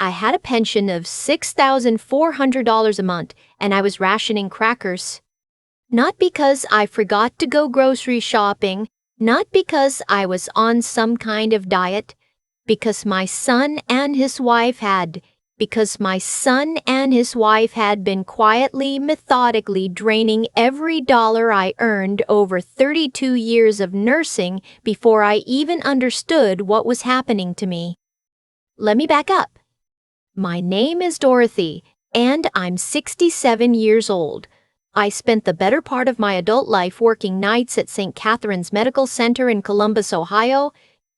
I had a pension of $6,400 a month, and I was rationing crackers. Not because I forgot to go grocery shopping, not because I was on some kind of diet, because my son and his wife had been quietly, methodically draining every dollar I earned over 32 years of nursing before I even understood what was happening to me. Let me back up. My name is Dorothy, and I'm 67 years old. I spent the better part of my adult life working nights at St. Catherine's Medical Center in Columbus, Ohio,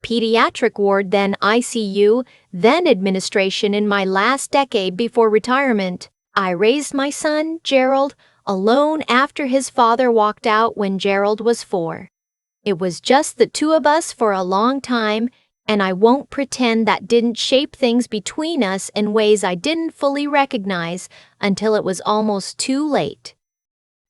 pediatric ward, then ICU, then administration in my last decade before retirement. I raised my son, Gerald, alone after his father walked out when Gerald was 4. It was just the two of us for a long time, and I won't pretend that didn't shape things between us in ways I didn't fully recognize until it was almost too late.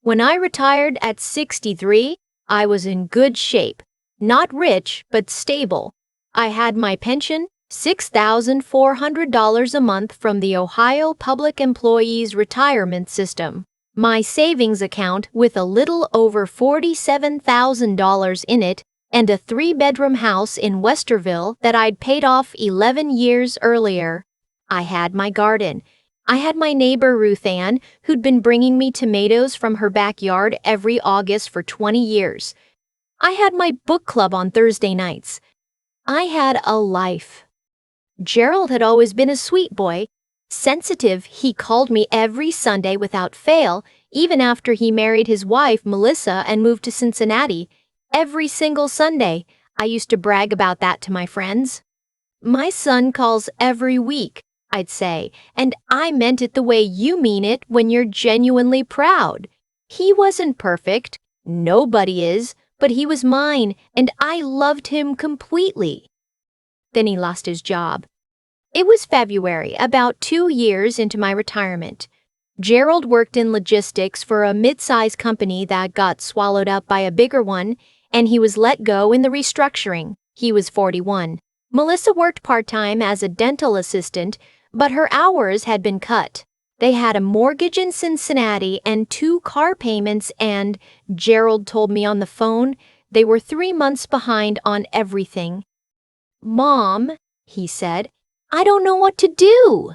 When I retired at 63, I was in good shape. Not rich, but stable. I had my pension, $6,400 a month from the Ohio Public Employees Retirement System. My savings account with a little over $47,000 in it, and a 3-bedroom house in Westerville that I'd paid off 11 years earlier. I had my garden. I had my neighbor Ruth Ann, who'd been bringing me tomatoes from her backyard every August for 20 years. I had my book club on Thursday nights. I had a life. Gerald had always been a sweet boy. Sensitive, he called me every Sunday without fail, even after he married his wife, Melissa, and moved to Cincinnati. Every single Sunday, I used to brag about that to my friends. My son calls every week, I'd say, and I meant it the way you mean it when you're genuinely proud. He wasn't perfect. Nobody is, but he was mine, and I loved him completely. Then he lost his job. It was February, about 2 years into my retirement. Gerald worked in logistics for a mid-sized company that got swallowed up by a bigger one, and he was let go in the restructuring. He was 41. Melissa worked part-time as a dental assistant, but her hours had been cut. They had a mortgage in Cincinnati and 2 car payments, and, Gerald told me on the phone, they were 3 months behind on everything. "Mom," he said, "I don't know what to do."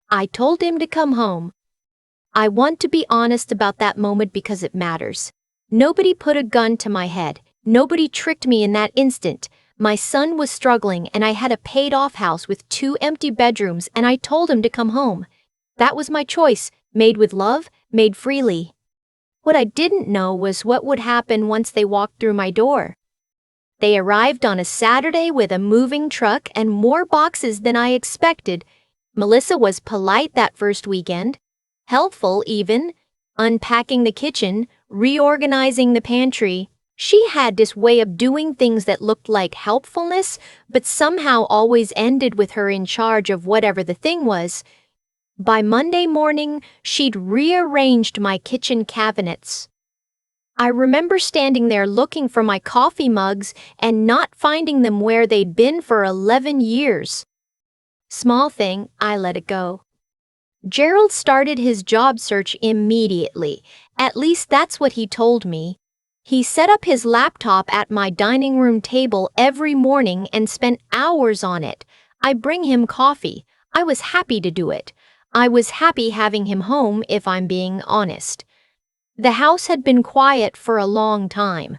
I told him to come home. I want to be honest about that moment because it matters. Nobody put a gun to my head. Nobody tricked me in that instant. My son was struggling, and I had a paid-off house with 2 empty bedrooms, and I told him to come home. That was my choice, made with love, made freely. What I didn't know was what would happen once they walked through my door. They arrived on a Saturday with a moving truck and more boxes than I expected. Melissa was polite that first weekend, helpful even, unpacking the kitchen, reorganizing the pantry. She had this way of doing things that looked like helpfulness, but somehow always ended with her in charge of whatever the thing was. By Monday morning, she'd rearranged my kitchen cabinets. I remember standing there looking for my coffee mugs and not finding them where they'd been for 11 years. Small thing, I let it go. Gerald started his job search immediately. At least that's what he told me. He set up his laptop at my dining room table every morning and spent hours on it. I bring him coffee. I was happy to do it. I was happy having him home, if I'm being honest. The house had been quiet for a long time.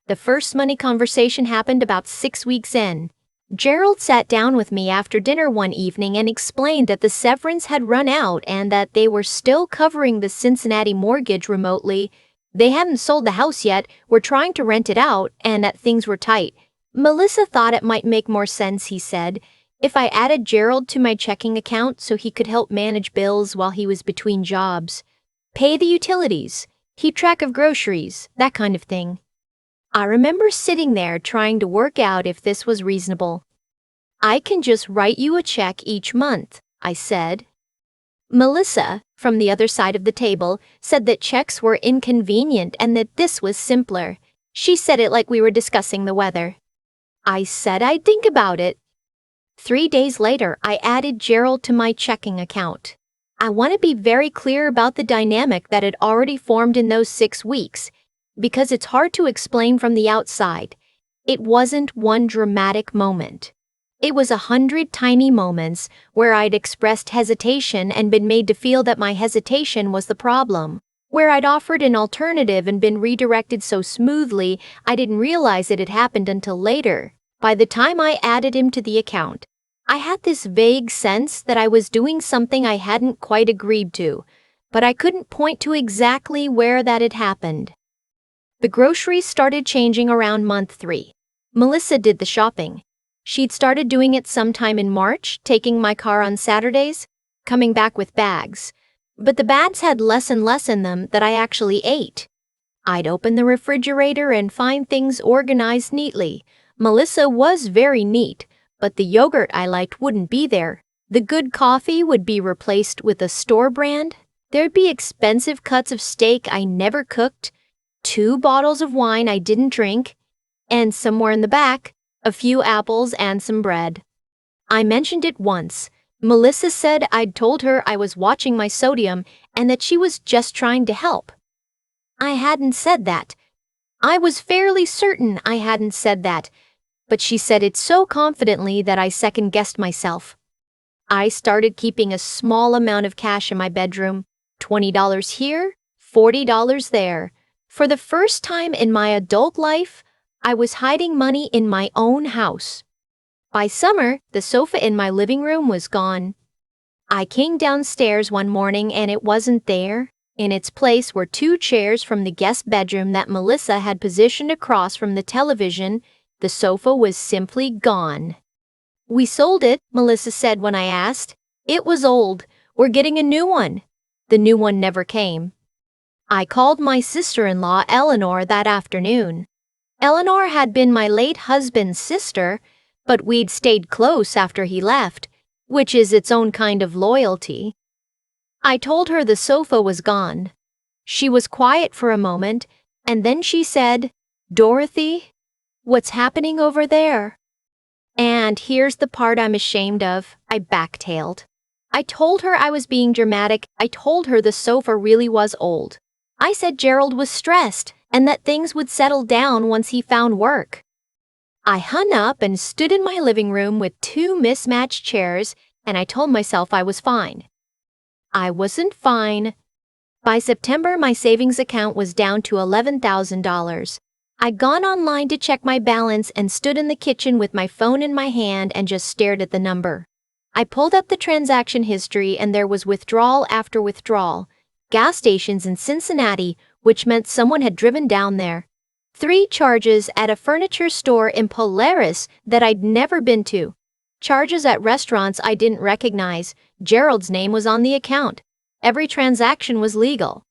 The first money conversation happened about 6 weeks in. Gerald sat down with me after dinner one evening and explained that the severance had run out and that they were still covering the Cincinnati mortgage remotely. They hadn't sold the house yet, were trying to rent it out, and that things were tight. Melissa thought it might make more sense, he said, if I added Gerald to my checking account so he could help manage bills while he was between jobs. Pay the utilities, keep track of groceries, that kind of thing. I remember sitting there trying to work out if this was reasonable. "I can just write you a check each month," I said. Melissa, from the other side of the table, said that checks were inconvenient and that this was simpler. She said it like we were discussing the weather. I said I'd think about it. 3 days later, I added Gerald to my checking account. I want to be very clear about the dynamic that had already formed in those 6 weeks, because it's hard to explain from the outside. It wasn't one dramatic moment. It was 100 tiny moments where I'd expressed hesitation and been made to feel that my hesitation was the problem, where I'd offered an alternative and been redirected so smoothly I didn't realize it had happened until later. By the time I added him to the account, I had this vague sense that I was doing something I hadn't quite agreed to, but I couldn't point to exactly where that had happened. The groceries started changing around month 3. Melissa did the shopping. She'd started doing it sometime in March, taking my car on Saturdays, coming back with bags. But the bags had less and less in them that I actually ate. I'd open the refrigerator and find things organized neatly. Melissa was very neat, but the yogurt I liked wouldn't be there. The good coffee would be replaced with a store brand. There'd be expensive cuts of steak I never cooked, 2 bottles of wine I didn't drink, and somewhere in the back, a few apples and some bread. I mentioned it once. Melissa said I'd told her I was watching my sodium and that she was just trying to help. I hadn't said that. I was fairly certain I hadn't said that, but she said it so confidently that I second-guessed myself. I started keeping a small amount of cash in my bedroom, $20 here, $40 there. For the first time in my adult life, I was hiding money in my own house. By summer, the sofa in my living room was gone. I came downstairs one morning and it wasn't there. In its place were 2 chairs from the guest bedroom that Melissa had positioned across from the television. The sofa was simply gone. "We sold it," Melissa said when I asked. "It was old. We're getting a new one." The new one never came. I called my sister-in-law Eleanor that afternoon. Eleanor had been my late husband's sister, but we'd stayed close after he left, which is its own kind of loyalty. I told her the sofa was gone. She was quiet for a moment, and then she said, "Dorothy, what's happening over there?" And here's the part I'm ashamed of. I backtailed. I told her I was being dramatic. I told her the sofa really was old. I said Gerald was stressed and that things would settle down once he found work. I hung up and stood in my living room with 2 mismatched chairs, and I told myself I was fine. I wasn't fine. By September, my savings account was down to $11,000. I'd gone online to check my balance and stood in the kitchen with my phone in my hand and just stared at the number. I pulled up the transaction history and there was withdrawal after withdrawal. Gas stations in Cincinnati, which meant someone had driven down there. 3 charges at a furniture store in Polaris that I'd never been to. Charges at restaurants I didn't recognize. Gerald's name was on the account. Every transaction was legal.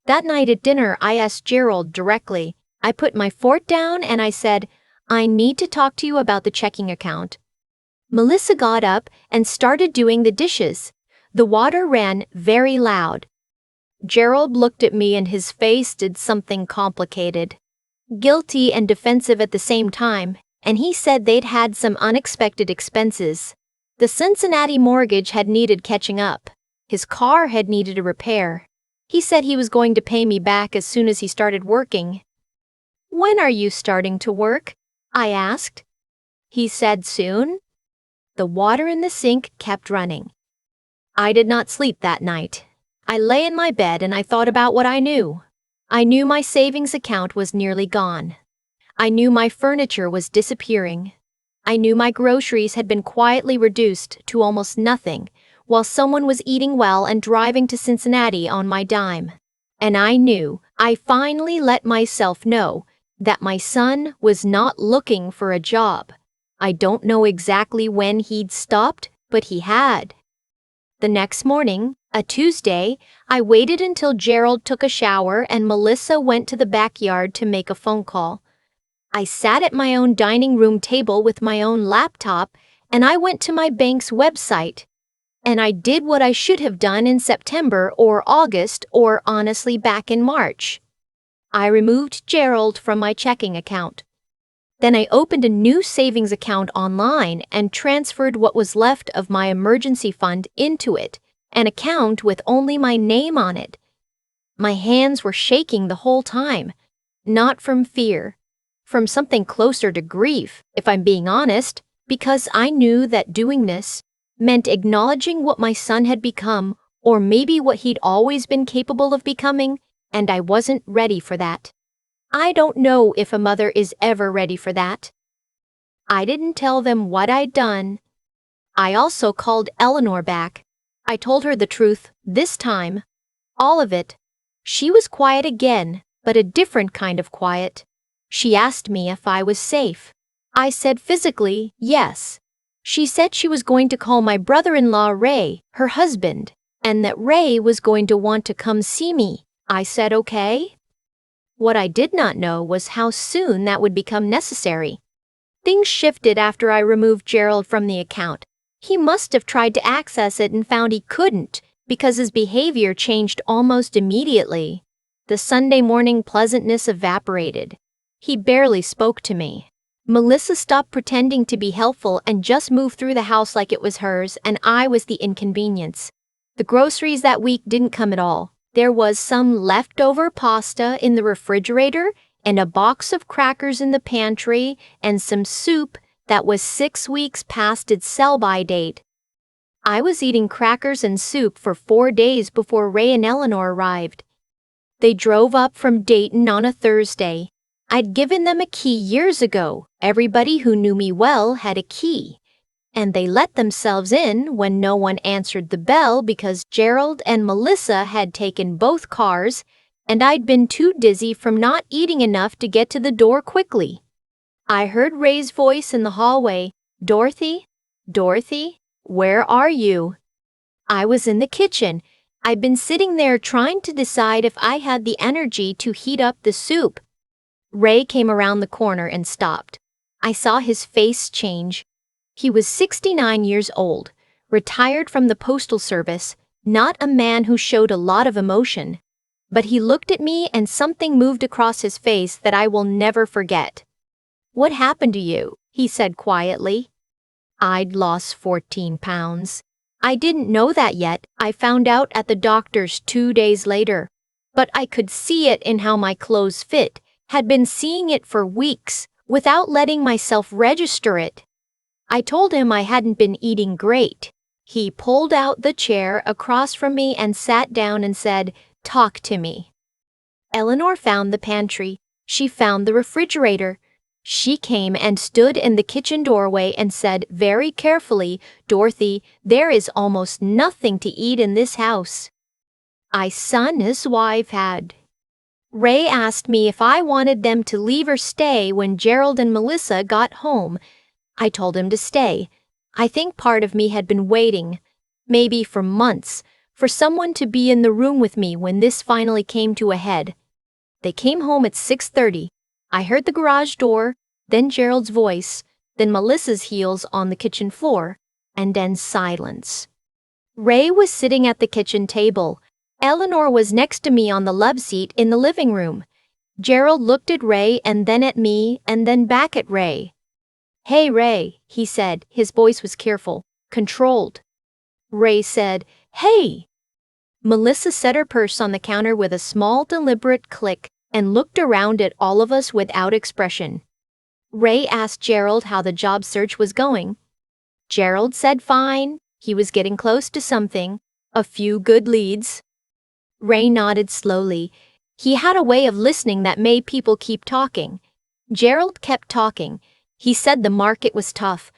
That night at dinner, I asked Gerald directly. I put my fork down and I said, "I need to talk to you about the checking account." Melissa got up and started doing the dishes. The water ran very loud. Gerald looked at me and his face did something complicated. Guilty and defensive at the same time, and he said they'd had some unexpected expenses. The Cincinnati mortgage had needed catching up. His car had needed a repair. He said he was going to pay me back as soon as he started working. "When are you starting to work?" I asked. He said soon. The water in the sink kept running. I did not sleep that night. I lay in my bed and I thought about what I knew. I knew my savings account was nearly gone. I knew my furniture was disappearing. I knew my groceries had been quietly reduced to almost nothing, while someone was eating well and driving to Cincinnati on my dime. And I finally let myself know, that my son was not looking for a job. I don't know exactly when he'd stopped, but he had. The next morning, a Tuesday, I waited until Gerald took a shower and Melissa went to the backyard to make a phone call. I sat at my own dining room table with my own laptop and I went to my bank's website. And I did what I should have done in September or August or honestly back in March. I removed Gerald from my checking account. Then I opened a new savings account online and transferred what was left of my emergency fund into it, an account with only my name on it. My hands were shaking the whole time, not from fear, from something closer to grief, if I'm being honest, because I knew that doing this meant acknowledging what my son had become, or maybe what he'd always been capable of becoming, and I wasn't ready for that. I don't know if a mother is ever ready for that. I didn't tell them what I'd done. I also called Eleanor back. I told her the truth, this time. All of it. She was quiet again, but a different kind of quiet. She asked me if I was safe. I said physically, yes. She said she was going to call my brother-in-law Ray, her husband, and that Ray was going to want to come see me. I said okay. What I did not know was how soon that would become necessary. Things shifted after I removed Gerald from the account. He must have tried to access it and found he couldn't, because his behavior changed almost immediately. The Sunday morning pleasantness evaporated. He barely spoke to me. Melissa stopped pretending to be helpful and just moved through the house like it was hers, and I was the inconvenience. The groceries that week didn't come at all. There was some leftover pasta in the refrigerator and a box of crackers in the pantry and some soup that was 6 weeks past its sell-by date. I was eating crackers and soup for 4 days before Ray and Eleanor arrived. They drove up from Dayton on a Thursday. I'd given them a key years ago. Everybody who knew me well had a key. And they let themselves in when no one answered the bell because Gerald and Melissa had taken both cars, and I'd been too dizzy from not eating enough to get to the door quickly. I heard Ray's voice in the hallway. Dorothy? Dorothy? Where are you? I was in the kitchen. I'd been sitting there trying to decide if I had the energy to heat up the soup. Ray came around the corner and stopped. I saw his face change. He was 69 years old, retired from the postal service, not a man who showed a lot of emotion. But he looked at me and something moved across his face that I will never forget. "What happened to you?" he said quietly. "I'd lost 14 pounds. I didn't know that yet. I found out at the doctor's 2 days later. But I could see it in how my clothes fit, had been seeing it for weeks, without letting myself register it." I told him I hadn't been eating great. He pulled out the chair across from me and sat down and said, "Talk to me." Eleanor found the pantry. She found the refrigerator. She came and stood in the kitchen doorway and said very carefully, "Dorothy, there is almost nothing to eat in this house." I son his wife had. Ray asked me if I wanted them to leave or stay when Gerald and Melissa got home. I told him to stay. I think part of me had been waiting, maybe for months, for someone to be in the room with me when this finally came to a head. They came home at 6:30. I heard the garage door, then Gerald's voice, then Melissa's heels on the kitchen floor, and then silence. Ray was sitting at the kitchen table. Eleanor was next to me on the love seat in the living room. Gerald looked at Ray and then at me and then back at Ray. "Hey, Ray," he said. His voice was careful, controlled. Ray said, "Hey." Melissa set her purse on the counter with a small, deliberate click and looked around at all of us without expression. Ray asked Gerald how the job search was going. Gerald said fine. He was getting close to something. A few good leads. Ray nodded slowly. He had a way of listening that made people keep talking. Gerald kept talking. He said the market was tough.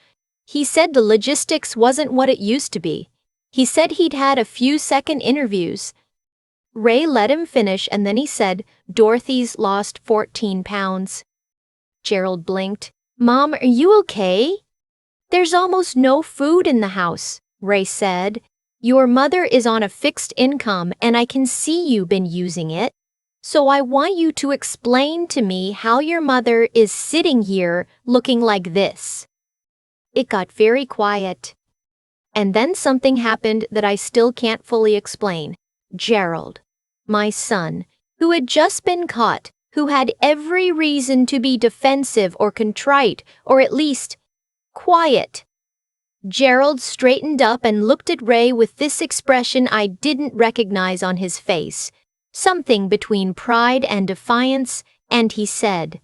He said the logistics wasn't what it used to be. He said he'd had a few second interviews. Ray let him finish and then he said, "Dorothy's lost 14 pounds. Gerald blinked. "Mom, are you okay?" "There's almost no food in the house," Ray said. "Your mother is on a fixed income and I can see you've been using it. So I want you to explain to me how your mother is sitting here looking like this." It got very quiet. And then something happened that I still can't fully explain. Gerald, my son, who had just been caught, who had every reason to be defensive or contrite, or at least quiet. Gerald straightened up and looked at Ray with this expression I didn't recognize on his face, something between pride and defiance, and he said,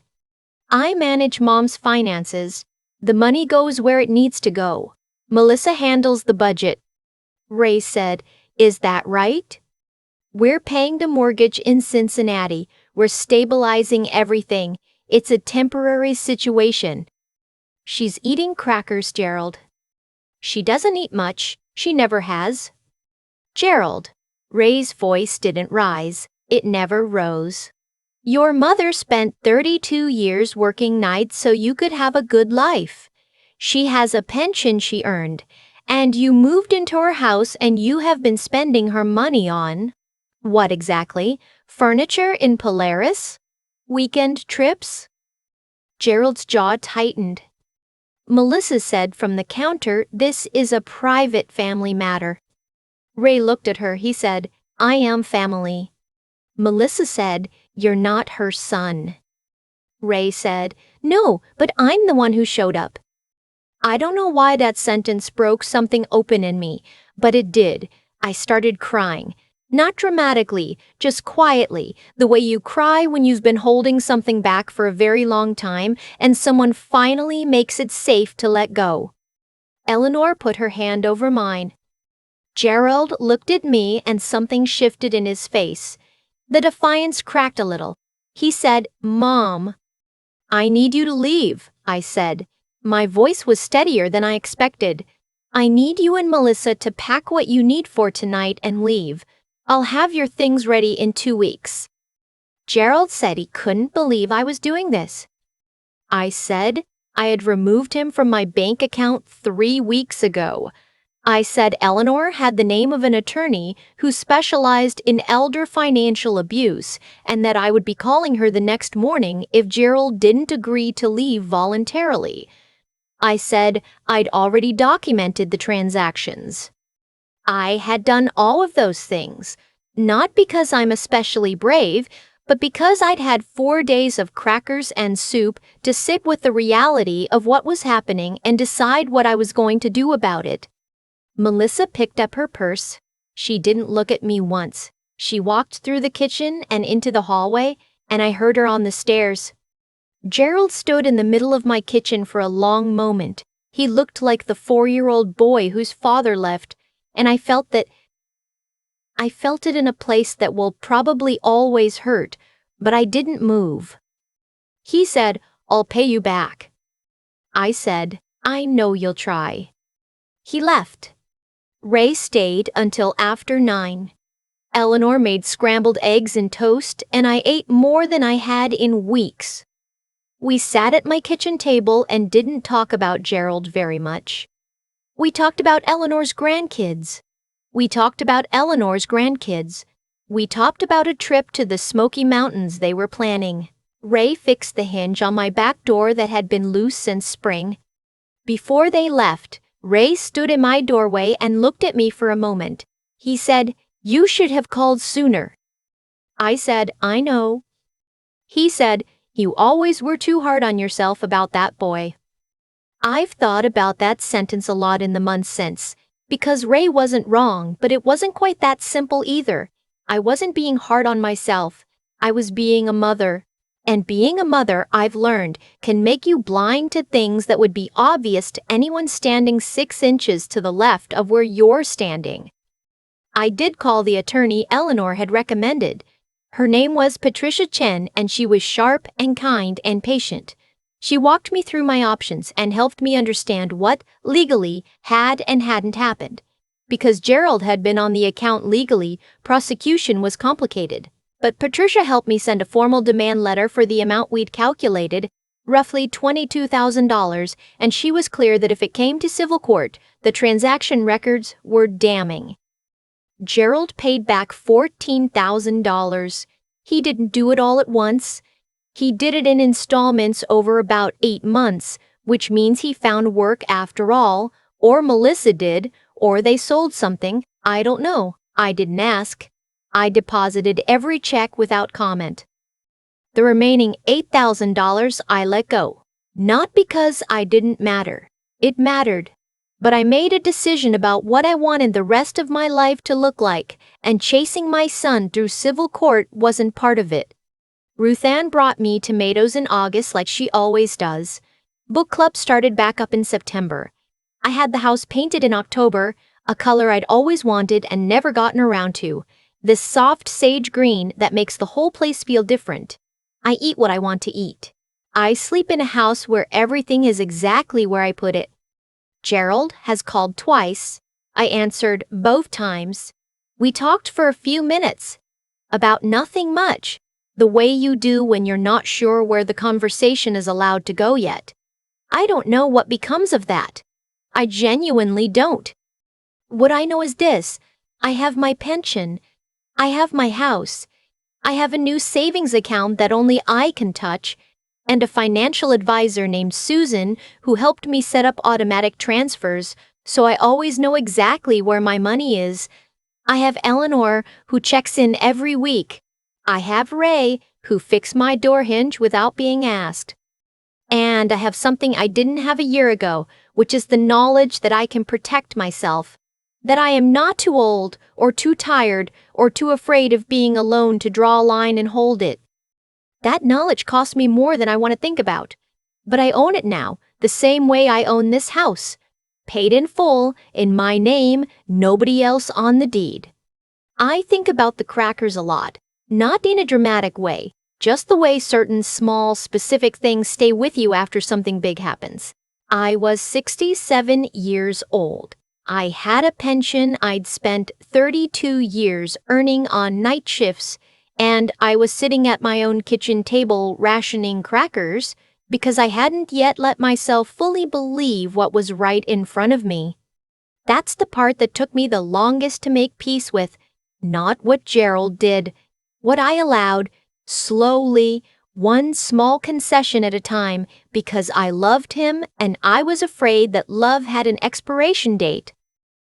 "I manage Mom's finances. The money goes where it needs to go. Melissa handles the budget." Ray said, "Is that right?" "We're paying the mortgage in Cincinnati. We're stabilizing everything. It's a temporary situation." "She's eating crackers, Gerald." "She doesn't eat much. She never has." "Gerald." Ray's voice didn't rise. It never rose. "Your mother spent 32 years working nights so you could have a good life. She has a pension she earned, and you moved into her house and you have been spending her money on what exactly? Furniture in Polaris? Weekend trips?" Gerald's jaw tightened. "Melissa said from the counter, this is a private family matter." Ray looked at her. He said, "I am family." Melissa said, "You're not her son." Ray said, "No, but I'm the one who showed up." I don't know why that sentence broke something open in me, but it did. I started crying. Not dramatically, just quietly, the way you cry when you've been holding something back for a very long time and someone finally makes it safe to let go. Eleanor put her hand over mine. Gerald looked at me and something shifted in his face. The defiance cracked a little. He said, "Mom." "I need you to leave," I said. My voice was steadier than I expected. "I need you and Melissa to pack what you need for tonight and leave. I'll have your things ready in 2 weeks." Gerald said he couldn't believe I was doing this. I said I had removed him from my bank account 3 weeks ago. I said Eleanor had the name of an attorney who specialized in elder financial abuse and that I would be calling her the next morning if Gerald didn't agree to leave voluntarily. I said I'd already documented the transactions. I had done all of those things, not because I'm especially brave, but because I'd had 4 days of crackers and soup to sit with the reality of what was happening and decide what I was going to do about it. Melissa picked up her purse. She didn't look at me once. She walked through the kitchen and into the hallway, and I heard her on the stairs. Gerald stood in the middle of my kitchen for a long moment. He looked like the 4-year-old boy whose father left, and I felt it in a place that will probably always hurt, but I didn't move. He said, "I'll pay you back." I said, "I know you'll try." He left. Ray stayed until after 9. Eleanor made scrambled eggs and toast, and I ate more than I had in weeks. We sat at my kitchen table and didn't talk about Gerald very much. We talked about Eleanor's grandkids. We talked about a trip to the Smoky Mountains they were planning. Ray fixed the hinge on my back door that had been loose since spring. Before they left, Ray stood in my doorway and looked at me for a moment. He said, "You should have called sooner." I said, "I know." He said, "You always were too hard on yourself about that boy." I've thought about that sentence a lot in the months since, because Ray wasn't wrong, but it wasn't quite that simple either. I wasn't being hard on myself. I was being a mother. And being a mother, I've learned, can make you blind to things that would be obvious to anyone standing 6 inches to the left of where you're standing. I did call the attorney Eleanor had recommended. Her name was Patricia Chen, and she was sharp and kind and patient. She walked me through my options and helped me understand what, legally, had and hadn't happened. Because Gerald had been on the account legally, prosecution was complicated. But Patricia helped me send a formal demand letter for the amount we'd calculated, roughly $22,000, and she was clear that if it came to civil court, the transaction records were damning. Gerald paid back $14,000. He didn't do it all at once. He did it in installments over about 8 months, which means he found work after all, or Melissa did, or they sold something. I don't know. I didn't ask. I deposited every check without comment. The remaining $8,000 I let go. Not because I didn't matter. It mattered. But I made a decision about what I wanted the rest of my life to look like, and chasing my son through civil court wasn't part of it. Ruth Ann brought me tomatoes in August like she always does. Book club started back up in September. I had the house painted in October, a color I'd always wanted and never gotten around to. This soft sage green that makes the whole place feel different. I eat what I want to eat. I sleep in a house where everything is exactly where I put it. Gerald has called twice. I answered both times. We talked for a few minutes. About nothing much. The way you do when you're not sure where the conversation is allowed to go yet. I don't know what becomes of that. I genuinely don't. What I know is this. I have my pension. I have my house. I have a new savings account that only I can touch, and a financial advisor named Susan who helped me set up automatic transfers, so I always know exactly where my money is. I have Eleanor, who checks in every week. I have Ray, who fixed my door hinge without being asked. And I have something I didn't have a year ago, which is the knowledge that I can protect myself. That I am not too old, or too tired, or too afraid of being alone to draw a line and hold it. That knowledge cost me more than I want to think about. But I own it now, the same way I own this house. Paid in full, in my name, nobody else on the deed. I think about the crackers a lot, not in a dramatic way, just the way certain small, specific things stay with you after something big happens. I was 67 years old. I had a pension I'd spent 32 years earning on night shifts, and I was sitting at my own kitchen table rationing crackers because I hadn't yet let myself fully believe what was right in front of me. That's the part that took me the longest to make peace with, not what Gerald did, what I allowed, slowly, one small concession at a time, because I loved him and I was afraid that love had an expiration date.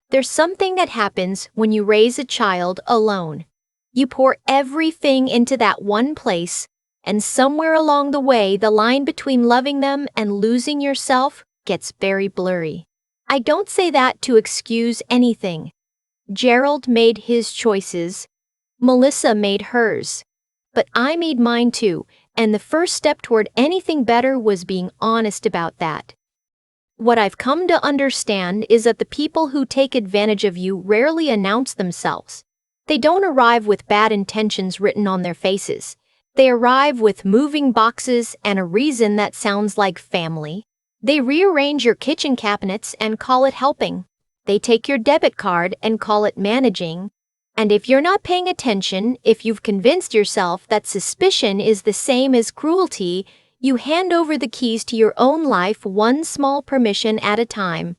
There's something that happens when you raise a child alone. You pour everything into that one place, and somewhere along the way, the line between loving them and losing yourself gets very blurry. I don't say that to excuse anything. Gerald made his choices. Melissa made hers. But I made mine too, and the first step toward anything better was being honest about that. What I've come to understand is that the people who take advantage of you rarely announce themselves. They don't arrive with bad intentions written on their faces. They arrive with moving boxes and a reason that sounds like family. They rearrange your kitchen cabinets and call it helping. They take your debit card and call it managing. And if you're not paying attention, if you've convinced yourself that suspicion is the same as cruelty, you hand over the keys to your own life one small permission at a time.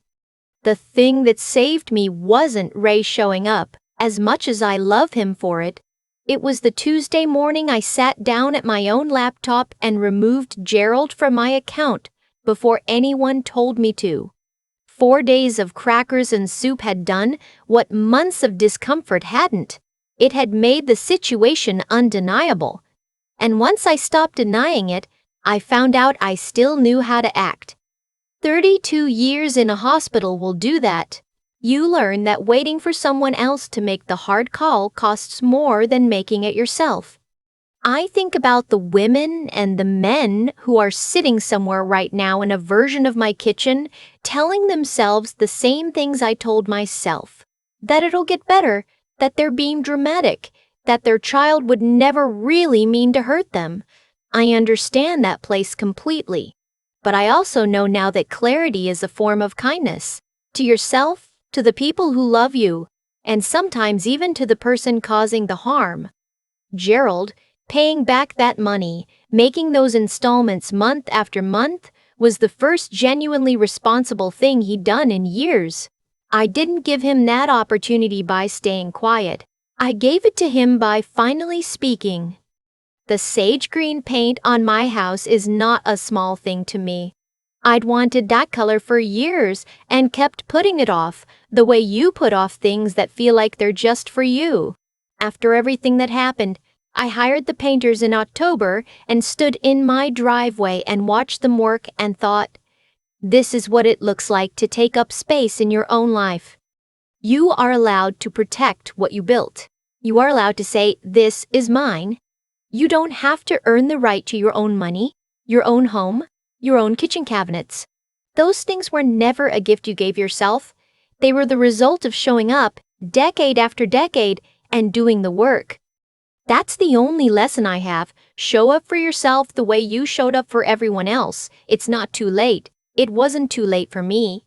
The thing that saved me wasn't Ray showing up, as much as I love him for it. It was the Tuesday morning I sat down at my own laptop and removed Gerald from my account before anyone told me to. 4 days of crackers and soup had done what months of discomfort hadn't. It had made the situation undeniable. And once I stopped denying it, I found out I still knew how to act. 32 years in a hospital will do that. You learn that waiting for someone else to make the hard call costs more than making it yourself. I think about the women and the men who are sitting somewhere right now in a version of my kitchen, telling themselves the same things I told myself. That it'll get better, that they're being dramatic, that their child would never really mean to hurt them. I understand that place completely. But I also know now that clarity is a form of kindness. To yourself, to the people who love you, and sometimes even to the person causing the harm. Gerald, paying back that money, making those installments month after month, was the first genuinely responsible thing he'd done in years. I didn't give him that opportunity by staying quiet. I gave it to him by finally speaking. The sage green paint on my house is not a small thing to me. I'd wanted that color for years and kept putting it off, the way you put off things that feel like they're just for you. After everything that happened, I hired the painters in October and stood in my driveway and watched them work and thought, this is what it looks like to take up space in your own life. You are allowed to protect what you built. You are allowed to say, this is mine. You don't have to earn the right to your own money, your own home, your own kitchen cabinets. Those things were never a gift you gave yourself. They were the result of showing up, decade after decade, and doing the work. That's the only lesson I have. Show up for yourself the way you showed up for everyone else. It's not too late. It wasn't too late for me.